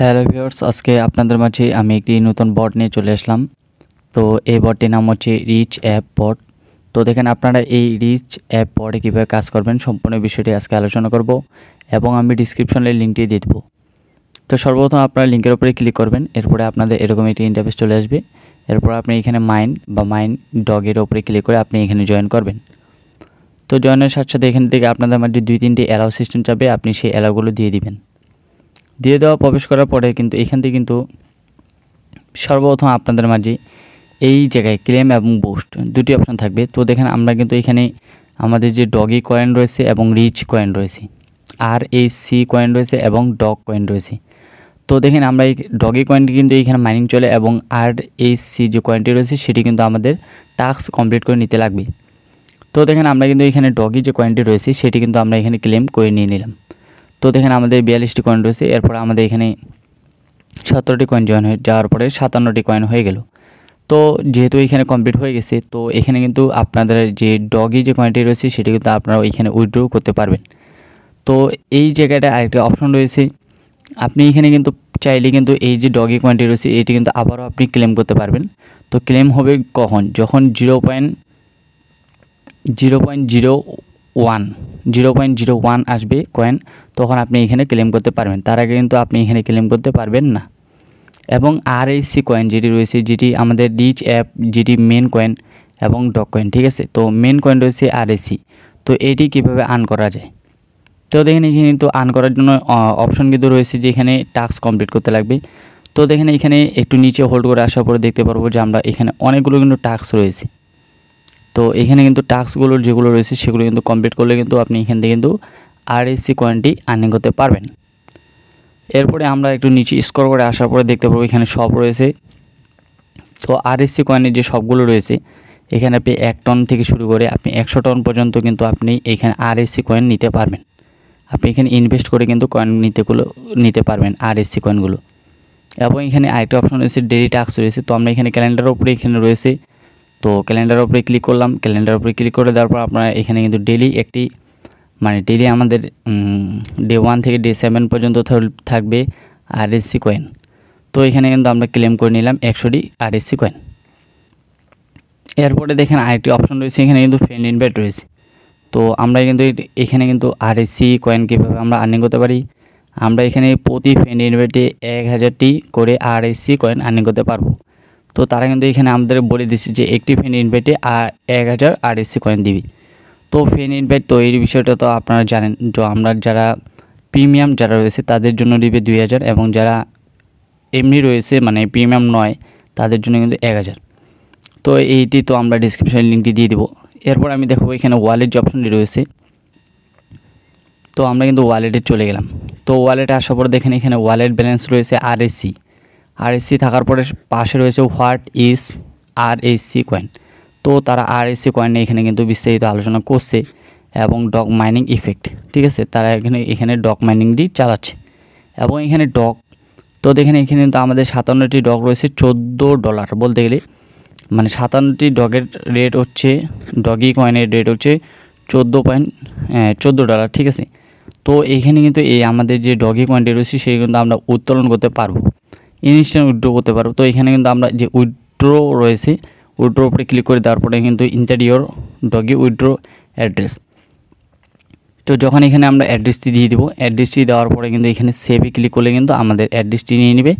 Hello viewers, আজকে আপনাদের মাঝে আমি একটি নতুন বট নিয়ে চলে আসলাম। তো এই বটটির নাম হচ্ছে রিচ অ্যাপ বট। তো দেখেন আপনারা এই রিচ অ্যাপ বটে কীভাবে কাজ করবেন সম্পূর্ণ বিষয়টি আজকে আলোচনা করব এবং আমি ডিসক্রিপশনে লিঙ্কটি দিয়ে দেবো। তো সর্বপ্রথম আপনারা লিঙ্কের উপরে ক্লিক করবেন, এরপরে আপনাদের এরকম একটি ইন্টারফেস চলে আসবে। এরপর আপনি এখানে মাইন ডগের উপরে ক্লিক করে আপনি এখানে জয়েন করবেন। তো জয়েনের সাথে সাথে এখান থেকে আপনাদের মাঝে 2-3টি অ্যালাউ সিস্টেম যাবে, আপনি সেই অ্যালাউগুলো দিয়ে দিবেন। দিয়ে দেওয়া প্রবেশ করার পরে কিন্তু এখান থেকে কিন্তু সর্বপ্রথম আপনাদের মাঝে এই জায়গায় ক্লেম এবং বুস্ট দুটি অপশন থাকবে। তো দেখেন আমরা কিন্তু এখানে আমাদের যে ডগি কয়েন রয়েছে এবং রিচ কয়েন রয়েছে, RAC কয়েন রয়েছে এবং ডগ কয়েন রয়েছে। তো দেখেন আমরা এই ডগি কয়েনটি কিন্তু এখানে মাইনিং চলে এবং RAC যে কয়েনটি রয়েছে সেটি কিন্তু আমাদের টাস্ক কমপ্লিট করে নিতে লাগবে। তো দেখেন আমরা কিন্তু এখানে ডগি যে কয়েনটি রয়েছে সেটি কিন্তু আমরা এখানে ক্লেম করে নিয়ে নিলাম। তো দেখেন আমাদের 42টি কয়েন রয়েছে, এরপর আমাদের এখানে 17টি কয়েন জয়েন হয়ে যাওয়ার পরে 57টি কয়েন হয়ে গেল। তো যেহেতু এখানে কমপ্লিট হয়ে গেছে, তো এখানে কিন্তু আপনাদের যে ডগি যে কয়েনটি রয়েছে সেটি কিন্তু আপনারা এখানে উইথড্র করতে পারবেন। তো এই জায়গাটা আরেকটা অপশন রয়েছে, আপনি এখানে কিন্তু চাইলে কিন্তু এই যে ডগি কয়েনটি রয়েছে এটি কিন্তু আবারও আপনি ক্লেম করতে পারবেন। তো ক্লেম হবে কখন? যখন 0.01 আসবে কয়েন, তখন আপনি এখানে ক্লেম করতে পারবেন। তার আগে কিন্তু আপনি এখানে ক্লেম করতে পারবেন না। এবং RAC কয়েন যেটি রয়েছে, যেটি আমাদের রিচ অ্যাপ, যেটি মেন কয়েন এবং ডগ কয়েন, ঠিক আছে। তো মেন কয়েন রয়েছে RAC। তো এটি কীভাবে আর্ন করা যায়? তো দেখেন এখানে কিন্তু আর্ন করার জন্য অপশন কিন্তু রয়েছে যে এখানে টাস্ক কমপ্লিট করতে লাগবে। তো দেখেন এখানে একটু নিচে হোল্ড করে আসার পরে দেখতে পারবো যে আমরা এখানে অনেকগুলো কিন্তু টাস্ক রয়েছে। তো এখানে কিন্তু টাস্কগুলো যেগুলো রয়েছে সেগুলো কিন্তু কমপ্লিট করলে কিন্তু আপনি এখান থেকে কিন্তু RAC কয়েনটি আর্নিং করতে পারবেন। এরপরে আমরা একটু নিচে স্ক্রল করে আসার পরে দেখতে পাবো এখানে সব রয়েছে। তো RAC কয়েনের যে সবগুলো রয়েছে এখানে আপনি 1 টন থেকে শুরু করে আপনি 100 টন পর্যন্ত কিন্তু আপনি এখানে RAC কয়েন নিতে পারবেন। আপনি এখানে ইনভেস্ট করে কিন্তু কয়েন নিতে পারবেন RAC কয়েনগুলো। এবং এখানে আরেকটা অপশন রয়েছে, ডেইলি টাস্ক রয়েছে। তো আমরা এখানে ক্যালেন্ডারের উপরে এখানে রয়েছে, তো ক্যালেন্ডারের উপরে ক্লিক করলাম। ক্যালেন্ডারের উপরে ক্লিক করে দেওয়ার পর আপনারা এখানে কিন্তু ডেইলি একটি ডেইলি আমাদের ডে 1 থেকে ডে 7 পর্যন্ত থাকবে RAC কয়েন। তো এখানে কিন্তু আমরা ক্লেম করে নিলাম 100টি RAC কয়েন। এরপরে দেখেন আরেকটি অপশন রয়েছে, এখানে কিন্তু ফ্রেন্ড ইনভাইট রয়েছে। তো আমরা কিন্তু এখানে কিন্তু RAC কয়েন কীভাবে আমরা আর্নিং করতে পারি, আমরা এখানে প্রতি ফ্রেন্ড ইনভাইটে 1000টি করে RAC কয়েন আর্নিং করতে পারবো। তো তারা কিন্তু এখানে আমাদের বলে দিচ্ছে যে একটি ফ্রেন্ড ইনভাইটে 1000 RAC কয়েন দিবি। তো ফ্রেন্ড ইনভাইট তৈরির বিষয়টা তো আপনারা জানেন, তো আমরা যারা প্রিমিয়াম যারা রয়েছে তাদের জন্য দিবে 2000 এবং যারা এমনি রয়েছে প্রিমিয়াম নয় তাদের জন্য কিন্তু 1000। তো এইটি তো আমরা ডিসক্রিপশনে লিঙ্কটি দিয়ে দেবো। এরপর আমি দেখাবো এখানে ওয়ালেট যে অপশনটি রয়েছে। তো আমরা কিন্তু ওয়ালেটে চলে গেলাম। তো ওয়ালেটে আসার পরে দেখেন এখানে ওয়ালেট ব্যালেন্স রয়েছে RAC থাকার পরে পাশে রয়েছে হোয়াট ইজ RAC কয়েন। তো তারা RAC কয়েন নিয়ে এখানে কিন্তু বিস্তারিত আলোচনা করছে এবং ডগ মাইনিং ইফেক্ট, ঠিক আছে। তারা এখানে ডগ মাইনিংটি চালাচ্ছে এবং এখানে ডগ, তো দেখেন এখানে কিন্তু আমাদের 57টি ডগ রয়েছে $14 বলতে গেলে, 57টি ডগের রেট হচ্ছে, ডগি কয়েনের রেট হচ্ছে $14, ঠিক আছে। তো এইখানে কিন্তু এই আমাদের যে ডগি কয়েনটি রয়েছে সেটি কিন্তু আমরা উত্তোলন করতে পারবো, ইনস্ট্যান্ট উইথড্র করতে পারবো। তো এখানে কিন্তু আমরা যে উইথড্র রয়েছে, উইথড্র উপরে ক্লিক করে দেওয়ার পরে কিন্তু ইন্টারিয়র ডগি উইথড্র অ্যাড্রেস। তো যখন এখানে আমরা অ্যাড্রেসটি দিয়ে দেবো, অ্যাড্রেসটি দেওয়ার পরে কিন্তু এখানে সেভে ক্লিক করলে কিন্তু আমাদের অ্যাড্রেসটি নিয়ে নেবে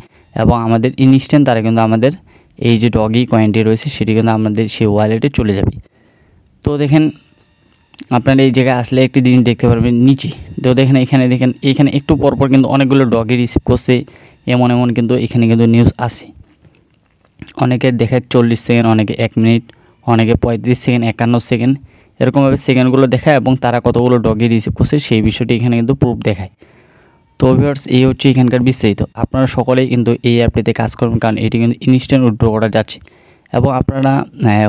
এবং আমাদের ইনস্ট্যান্ট তারা কিন্তু আমাদের এই যে ডগি কয়েনটি রয়েছে সেটি কিন্তু আমাদের সেই ওয়ালেটে চলে যাবে। তো দেখেন আপনারা এই জায়গায় আসলে একটি জিনিস দেখতে পারবেন নিচে। তো দেখেন এখানে একটু পরপর কিন্তু অনেকগুলো ডগি রিসিভ করছে, এমন কিন্তু এখানে কিন্তু নিউজ আসে। অনেকে দেখায় 40 সেকেন্ড, অনেকে 1 মিনিট, অনেকে 35 সেকেন্ড, 51 সেকেন্ড, এরকমভাবে সেকেন্ডগুলো দেখায় এবং তারা কতগুলো ডগি রিসিভ করছে সেই বিষয়টি এখানে কিন্তু প্রুফ দেখায়। তো ভিউয়ার্স এই হচ্ছে এখানকার বিস্তারিত। আপনারা সকলেই কিন্তু এই অ্যাপটিতে কাজ করবেন, কারণ এটি কিন্তু ইনস্ট্যান্ট উইথড্র করা যাচ্ছে। এবং আপনারা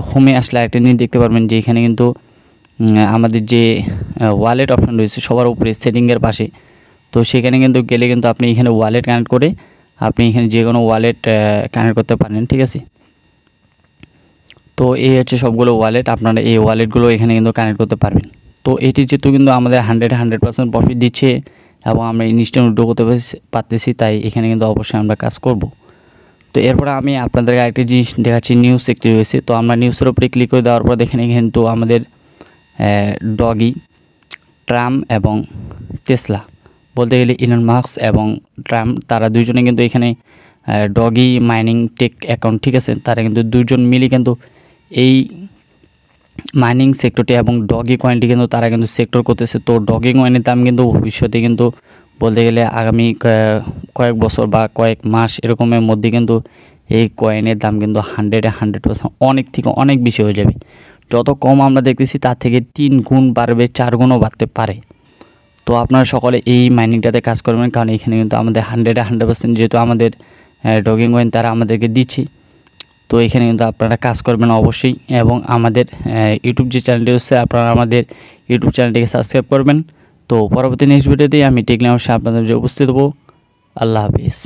হোমে আসলে একটা জিনিস দেখতে পারবেন যে এখানে কিন্তু আমাদের যে ওয়ালেট অপশন রয়েছে সবার উপরে সেটিংয়ের পাশে, তো সেখানে কিন্তু গেলে কিন্তু আপনি এখানে ওয়ালেট কানেক্ট করে আপনি এখানে যে কোনো ওয়ালেট কানেক্ট করতে পারেন, ঠিক আছে। তো এই হচ্ছে সবগুলো ওয়ালেট, আপনারা এই ওয়ালেটগুলো এখানে কিন্তু কানেক্ট করতে পারবেন। তো এটি যেহেতু কিন্তু আমাদের 100% প্রফিট দিচ্ছে এবং আমরা ইনস্ট্যান্ট উইথড্র করতে পারতেছি, তাই এখানে কিন্তু অবশ্যই আমরা কাজ করব। তো এরপরে আমি আপনাদেরকে আরেকটি জিনিস দেখাচ্ছি, নিউজ একটি রয়েছে। তো আমরা নিউজের উপরে ক্লিক করে দেওয়ার পর দেখেন কিন্তু আমাদের ডগি, ট্রাম্প এবং টেসলা, বলতে গেলে ইলন মাস্ক এবং ট্রাম্প, তারা দুইজনে কিন্তু এখানে ডগি মাইনিং টেক অ্যাকাউন্ট, ঠিক আছে, তারা কিন্তু দুজন মিলে কিন্তু এই মাইনিং সেক্টরটি এবং ডগি কয়েনটি কিন্তু তারা কিন্তু সেক্টর করতেছে। তো ডগি কয়েনের দাম কিন্তু ভবিষ্যতে কিন্তু বলতে গেলে আগামী কয়েক বছর বা কয়েক মাস এরকমের মধ্যে কিন্তু এই কয়েনের দাম কিন্তু 100% অনেক থেকে অনেক বেশি হয়ে যাবে। যত কম আমরা দেখতেছি তার থেকে 3 গুণ বাড়বে, 4 গুণও বাড়তে পারে। তো আপনারা সকলে এই মাইনিংটাতে কাজ করবেন, কারণ এখানে কিন্তু আমাদের 100% যেহেতু আমাদের ডগি কয়েন তারা আমাদেরকে দিচ্ছে। তো এখানে কিন্তু আপনারা কাজ করবেন অবশ্যই, এবং আমাদের ইউটিউব যে চ্যানেলটি রয়েছে আপনারা আমাদের ইউটিউব চ্যানেলটিকে সাবস্ক্রাইব করবেন। তো পরবর্তী নেক্সট ভিডিওতেই আমি টেকনিক অবশ্যই আপনাদের উপস্থিত হবো। আল্লাহ হাফিজ।